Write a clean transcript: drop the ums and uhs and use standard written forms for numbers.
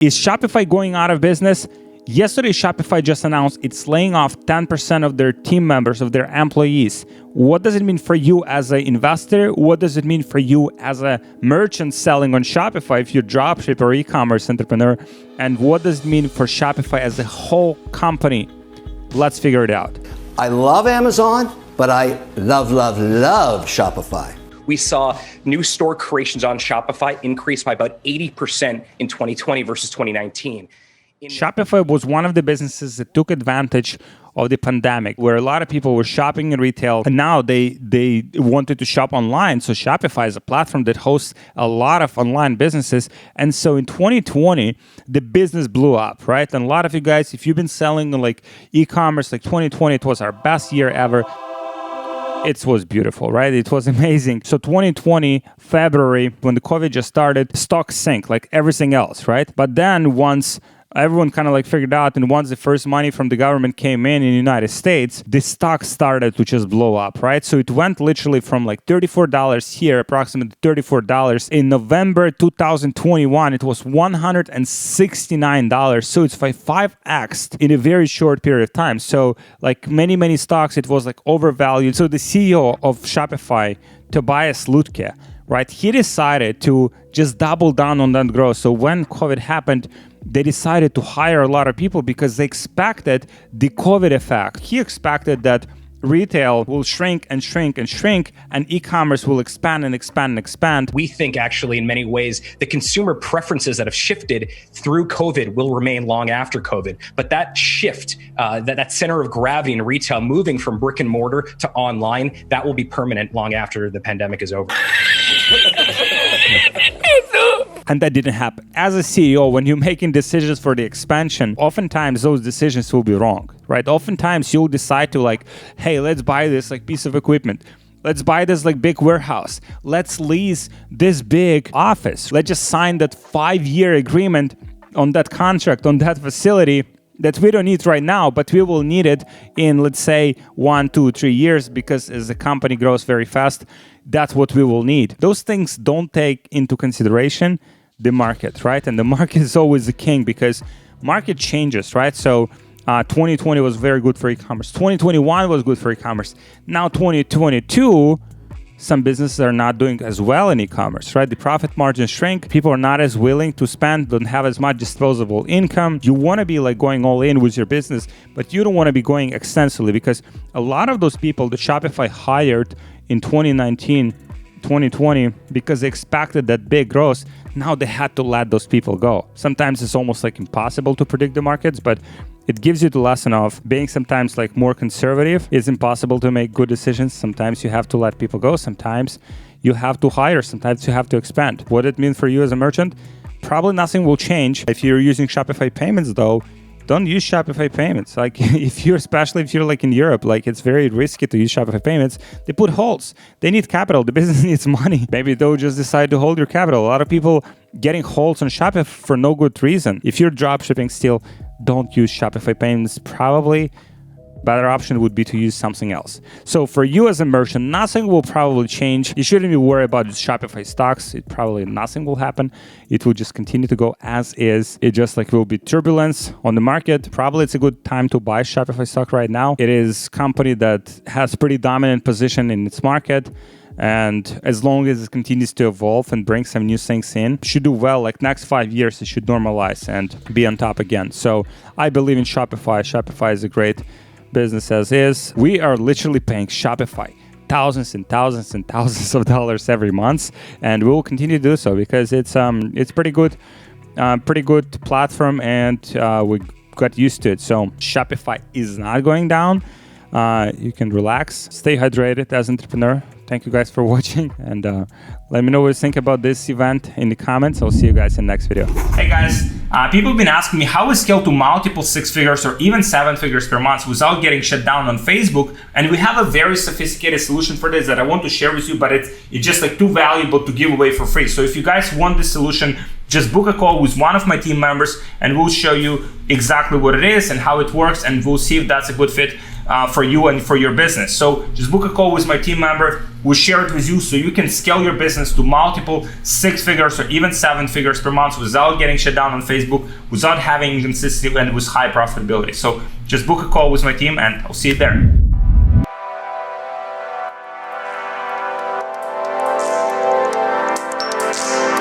Is Shopify going out of business? Yesterday, Shopify just announced it's laying off 10% of their team members, of their employees. What does it mean for you as an investor? What does it mean for you as a merchant selling on Shopify if you're a dropshipper or e-commerce entrepreneur? And what does it mean for Shopify as a whole company? Let's figure it out. I love Amazon, but I love Shopify. We saw new store creations on Shopify increase by about 80% in 2020 versus 2019. Shopify was one of the businesses that took advantage of the pandemic, where a lot of people were shopping in retail, and now they wanted to shop online. So Shopify is a platform that hosts a lot of online businesses. And so in 2020, the business blew up, right? And a lot of you guys, if you've been selling like e-commerce, like 2020, it was our best year ever. It was beautiful, right? It was amazing. So 2020, February, when the COVID just started, stocks sank like everything else, right? But then once everyone kind of like figured out, and once the first money from the government came in the United States, the stock started to just blow up, right? So it went literally from like $34 here, approximately $34. In November 2021, it was $169. So it's like 5x in a very short period of time. So like many stocks, it was like overvalued. So the CEO of Shopify, Tobias Lutke, right, he decided to just double down on that growth. So when COVID happened, they decided to hire a lot of people because they expected the COVID effect. He expected that retail will shrink and e-commerce will expand. We think actually in many ways the consumer preferences that have shifted through COVID will remain long after COVID. But that shift, that center of gravity in retail moving from brick and mortar to online, that will be permanent long after the pandemic is over. And that didn't happen. As a CEO, when you're making decisions for the expansion, oftentimes those decisions will be wrong, right? Oftentimes you'll decide to like, hey, let's buy this like piece of equipment. Let's buy this like big warehouse. Let's lease this big office. Let's just sign that 5-year agreement on that contract, on that facility that we don't need right now, but we will need it in, let's say, 1, 2, 3 years, because as the company grows very fast, that's what we will need. Those things don't take into consideration the market, right? And the market is always the king because market changes, right? So 2020 was very good for e-commerce. 2021 was good for e-commerce. Now 2022, some businesses are not doing as well in e-commerce, right? The profit margins shrink. People are not as willing to spend, don't have as much disposable income. You want to be like going all in with your business, but you don't want to be going extensively, because a lot of those people that Shopify hired in 2019, 2020, because they expected that big growth, now they had to let those people go. Sometimes it's almost like impossible to predict the markets, but it gives you the lesson of being sometimes like more conservative. It's impossible to make good decisions. Sometimes you have to let people go. Sometimes you have to hire. Sometimes you have to expand. What it means for you as a merchant? Probably nothing will change. If you're using Shopify payments though, don't use Shopify payments. Like especially if you're like in Europe, like it's very risky to use Shopify payments. They put holds. They need capital. The business needs money. Maybe they'll just decide to hold your capital. A lot of people getting holds on Shopify for no good reason. If you're dropshipping still, don't use Shopify payments. Probably better option would be to use something else. So for you as a merchant, nothing will probably change. You shouldn't be worried about Shopify stocks. Nothing will happen. It will just continue to go as is. It just like will be turbulence on the market. Probably it's a good time to buy Shopify stock right now. It is a company that has pretty dominant position in its market. And as long as it continues to evolve and bring some new things in, it should do well. Like next 5 years, it should normalize and be on top again. So I believe in Shopify. Shopify is a great business as is. We are literally paying Shopify thousands and thousands and thousands of dollars every month, and we will continue to do so because it's pretty good platform, and we got used to it. So Shopify is not going down. You can relax, stay hydrated as an entrepreneur. Thank you guys for watching, and let me know what you think about this event in the comments. I'll see you guys in the next video. Hey guys, people have been asking me how we scale to multiple 6 figures or even 7 figures per month without getting shut down on Facebook, and we have a very sophisticated solution for this that I want to share with you, but it's just like too valuable to give away for free. So if you guys want this solution, just book a call with one of my team members and we'll show you exactly what it is and how it works, and we'll see if that's a good fit for you and for your business. So just book a call with my team member. We'll share it with you so you can scale your business to multiple 6 figures or even 7 figures per month without getting shut down on Facebook, without having inconsistency, and with high profitability. So just book a call with my team and I'll see you there.